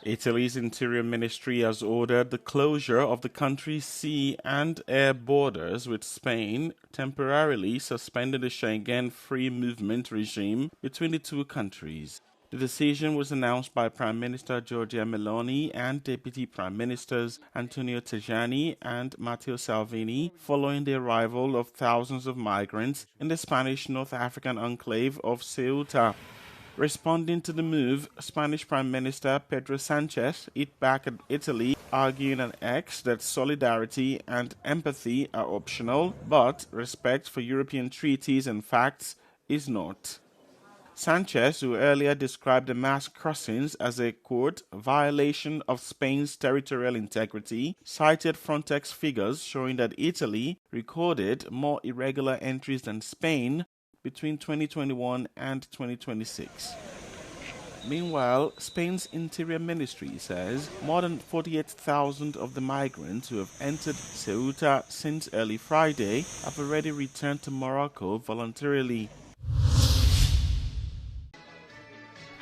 Italy's Interior Ministry has ordered the closure of the country's sea and air borders with Spain, temporarily suspending the Schengen free movement regime between the two countries. The decision was announced by Prime Minister Giorgia Meloni and Deputy Prime Ministers Antonio Tajani and Matteo Salvini following the arrival of thousands of migrants in the Spanish North African enclave of Ceuta. Responding to the move, Spanish Prime Minister Pedro Sanchez hit back at Italy, arguing on X that solidarity and empathy are optional, but respect for European treaties and facts is not. Sanchez, who earlier described the mass crossings as a, quote, violation of Spain's territorial integrity, cited Frontex figures showing that Italy recorded more irregular entries than Spain between 2021 and 2026. Meanwhile, Spain's Interior Ministry says more than 48,000 of the migrants who have entered Ceuta since early Friday have already returned to Morocco voluntarily.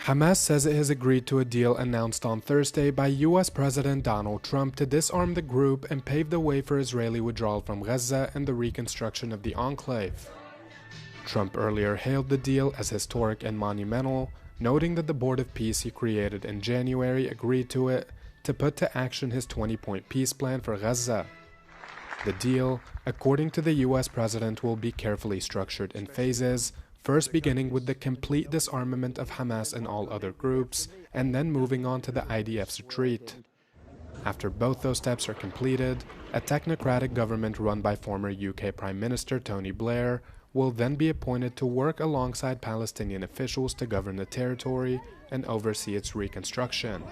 Hamas says it has agreed to a deal announced on Thursday by U.S. President Donald Trump to disarm the group and pave the way for Israeli withdrawal from Gaza and the reconstruction of the enclave. Trump earlier hailed the deal as historic and monumental, noting that the Board of Peace he created in January agreed to it to put to action his 20-point peace plan for Gaza. The deal, according to the U.S. president, will be carefully structured in phases, first beginning with the complete disarmament of Hamas and all other groups, and then moving on to the IDF's retreat. After both those steps are completed, a technocratic government run by former UK Prime Minister Tony Blair will then be appointed to work alongside Palestinian officials to govern the territory and oversee its reconstruction.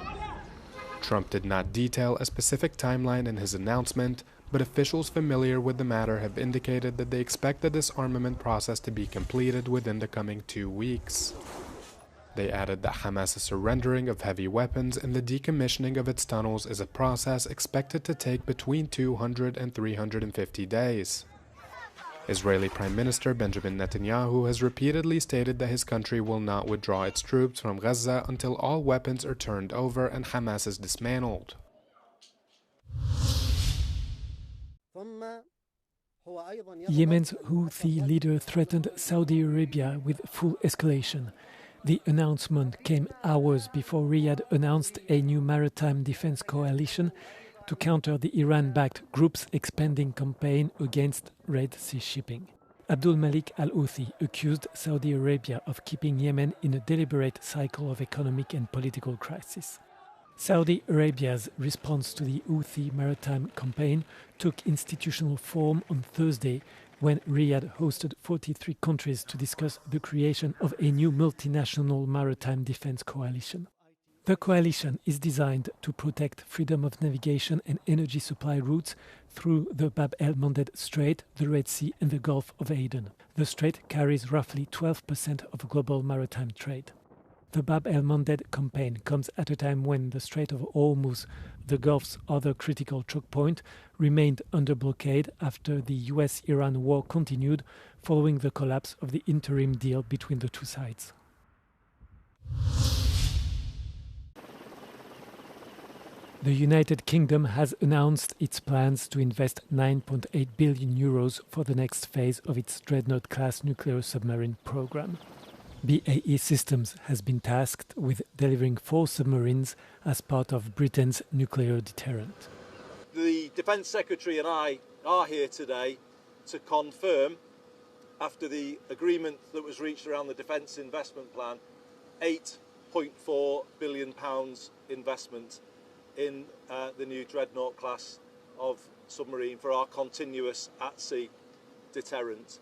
Trump did not detail a specific timeline in his announcement, but officials familiar with the matter have indicated that they expect the disarmament process to be completed within the coming 2 weeks. They added that Hamas' surrendering of heavy weapons and the decommissioning of its tunnels is a process expected to take between 200 and 350 days. Israeli Prime Minister Benjamin Netanyahu has repeatedly stated that his country will not withdraw its troops from Gaza until all weapons are turned over and Hamas is dismantled. Yemen's Houthi leader threatened Saudi Arabia with full escalation. The announcement came hours before Riyadh announced a new maritime defense coalition to counter the Iran-backed group's expanding campaign against Red Sea shipping. Abdul Malik al-Houthi accused Saudi Arabia of keeping Yemen in a deliberate cycle of economic and political crisis. Saudi Arabia's response to the Houthi maritime campaign took institutional form on Thursday when Riyadh hosted 43 countries to discuss the creation of a new multinational maritime defense coalition. The coalition is designed to protect freedom of navigation and energy supply routes through the Bab el-Mandeb Strait, the Red Sea and the Gulf of Aden. The strait carries roughly 12% of global maritime trade. The Bab el-Mandeb campaign comes at a time when the Strait of Hormuz, the Gulf's other critical choke point, remained under blockade after the US-Iran war continued following the collapse of the interim deal between the two sides. The United Kingdom has announced its plans to invest €9.8 billion for the next phase of its Dreadnought-class nuclear submarine program. BAE Systems has been tasked with delivering 4 submarines as part of Britain's nuclear deterrent. The Defence Secretary and I are here today to confirm, after the agreement that was reached around the Defence Investment Plan, £8.4 billion investment in the new Dreadnought class of submarine for our continuous at-sea deterrent.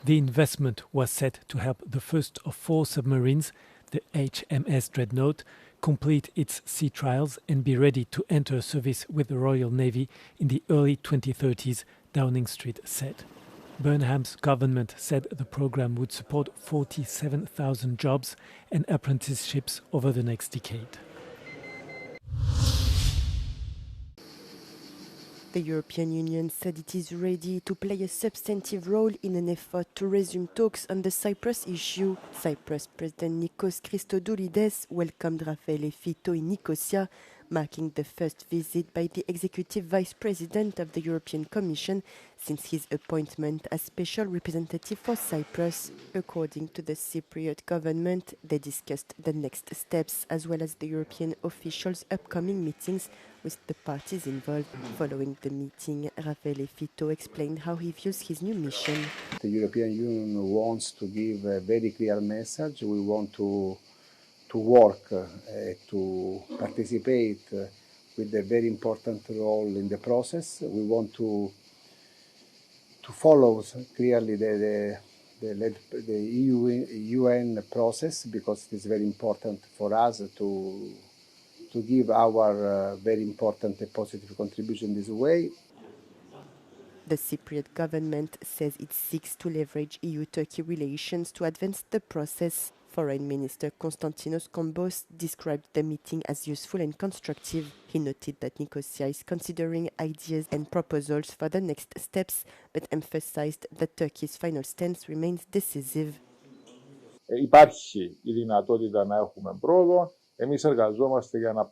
The investment was set to help the first of 4 submarines, the HMS Dreadnought, complete its sea trials and be ready to enter service with the Royal Navy in the early 2030s, Downing Street said. Burnham's government said the program would support 47,000 jobs and apprenticeships over the next decade. The European Union said it is ready to play a substantive role in an effort to resume talks on the Cyprus issue. Cyprus President Nikos Christodoulides welcomed Rafael Fito in Nicosia, marking the first visit by the Executive Vice President of the European Commission since his appointment as Special Representative for Cyprus. According to the Cypriot government, they discussed the next steps as well as the European officials' upcoming meetings with the parties involved. Following the meeting, Rafael Fito explained how he views his new mission. The European Union wants to give a very clear message. We want to work, to participate with a very important role in the process. We want to follow clearly the UN process, because it is very important for us to give our very important and positive contribution this way. The Cypriot government says it seeks to leverage EU-Turkey relations to advance the process. Foreign Minister Konstantinos Kombos described the meeting as useful and constructive. He noted that Nicosia is considering ideas and proposals for the next steps, but emphasized that Turkey's final stance remains decisive. Υπάρχει η δυνατότητα να έχουμε πρόοδο. Εμείς εργαζόμαστε για να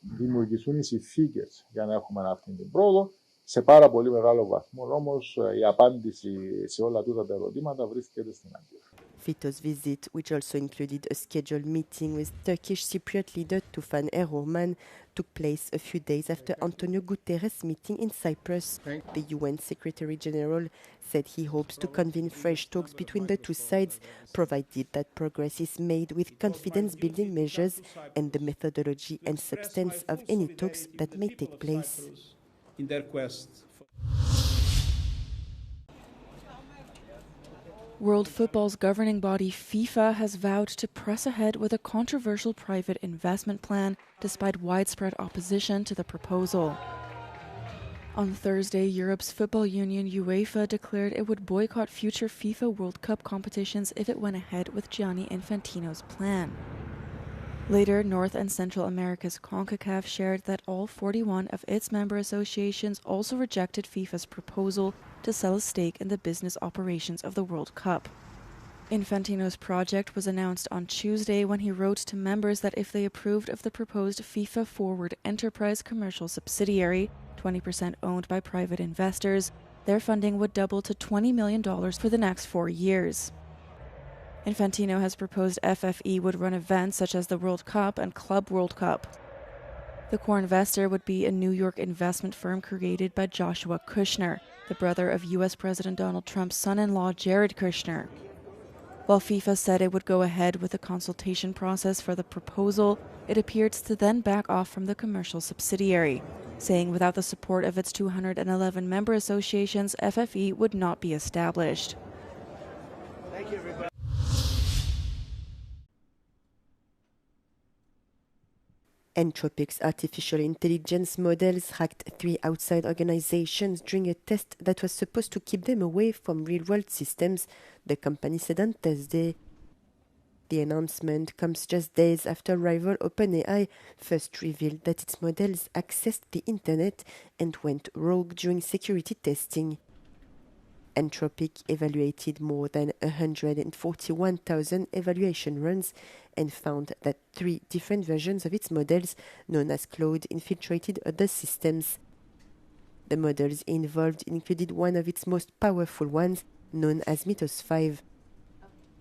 δημιουργηθούν οι συνθήκες για να έχουμε αυτή την πρόοδο. Σε πάρα πολύ μεγάλο βαθμό όμως η απάντηση σε όλα τούτα τα ερωτήματα βρίσκεται στην Αγκύρα. Fito's visit, which also included a scheduled meeting with Turkish Cypriot leader Tufan Erdoğan, took place a few days after Antonio Guterres' meeting in Cyprus. The UN Secretary General said he hopes to convene fresh talks between the two sides, provided that progress is made with confidence-building measures and the methodology and substance of any talks that may take place. In their quest. World football's governing body FIFA has vowed to press ahead with a controversial private investment plan despite widespread opposition to the proposal. On Thursday, Europe's football union UEFA declared it would boycott future FIFA World Cup competitions if it went ahead with Gianni Infantino's plan. Later, North and Central America's CONCACAF shared that all 41 of its member associations also rejected FIFA's proposal to sell a stake in the business operations of the World Cup. Infantino's project was announced on Tuesday when he wrote to members that if they approved of the proposed FIFA Forward Enterprise commercial subsidiary, 20% owned by private investors, their funding would double to $20 million for the next 4 years. Infantino has proposed FFE would run events such as the World Cup and Club World Cup. The core investor would be a New York investment firm created by Joshua Kushner, the brother of U.S. President Donald Trump's son-in-law Jared Kushner. While FIFA said it would go ahead with the consultation process for the proposal, it appeared to then back off from the commercial subsidiary, saying without the support of its 211 member associations, FFE would not be established. Thank you, everybody. Anthropic's artificial intelligence models hacked 3 outside organizations during a test that was supposed to keep them away from real-world systems, the company said on Thursday. The announcement comes just days after rival OpenAI first revealed that its models accessed the internet and went rogue during security testing. Anthropic evaluated more than 141,000 evaluation runs and found that 3 different versions of its models, known as Claude, infiltrated other systems. The models involved included one of its most powerful ones, known as Mythos 5.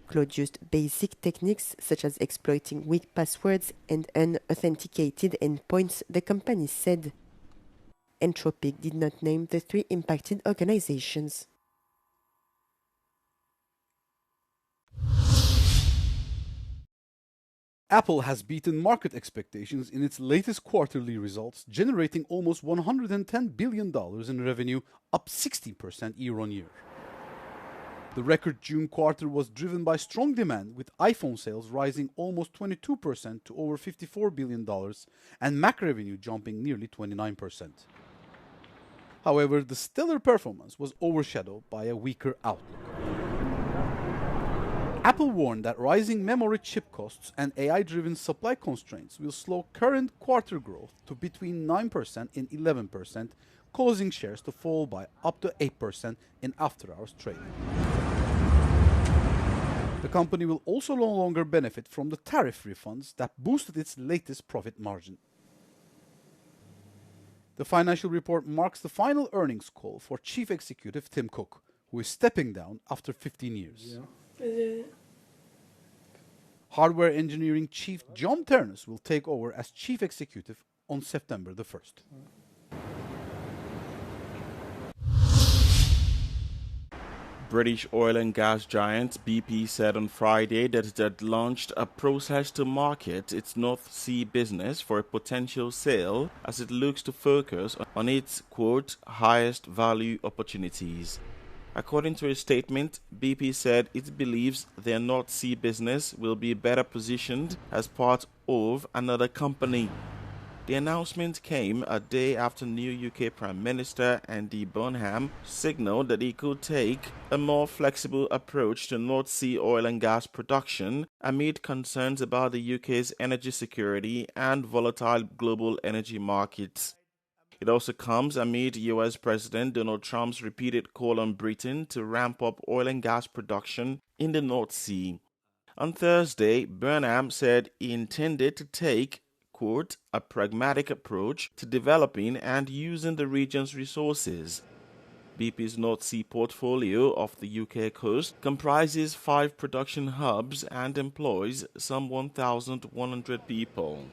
Claude used basic techniques such as exploiting weak passwords and unauthenticated endpoints, the company said. Anthropic did not name the 3 impacted organizations. Apple has beaten market expectations in its latest quarterly results, generating almost $110 billion in revenue, up 60% year-on-year. The record June quarter was driven by strong demand, with iPhone sales rising almost 22% to over $54 billion and Mac revenue jumping nearly 29%. However, the stellar performance was overshadowed by a weaker outlook. Apple warned that rising memory chip costs and AI-driven supply constraints will slow current quarter growth to between 9% and 11%, causing shares to fall by up to 8% in after-hours trading. The company will also no longer benefit from the tariff refunds that boosted its latest profit margin. The financial report marks the final earnings call for Chief Executive Tim Cook, who is stepping down after 15 years. Hardware engineering chief John Ternus will take over as chief executive on September the 1st. British oil and gas giant BP said on Friday that it had launched a process to market its North Sea business for a potential sale as it looks to focus on its, quote, highest value opportunities. According to a statement, BP said it believes their North Sea business will be better positioned as part of another company. The announcement came a day after new UK Prime Minister Andy Burnham signaled that he could take a more flexible approach to North Sea oil and gas production amid concerns about the UK's energy security and volatile global energy markets. It also comes amid US President Donald Trump's repeated call on Britain to ramp up oil and gas production in the North Sea. On Thursday, Burnham said he intended to take, quote, a pragmatic approach to developing and using the region's resources. BP's North Sea portfolio off the UK coast comprises 5 production hubs and employs some 1,100 people.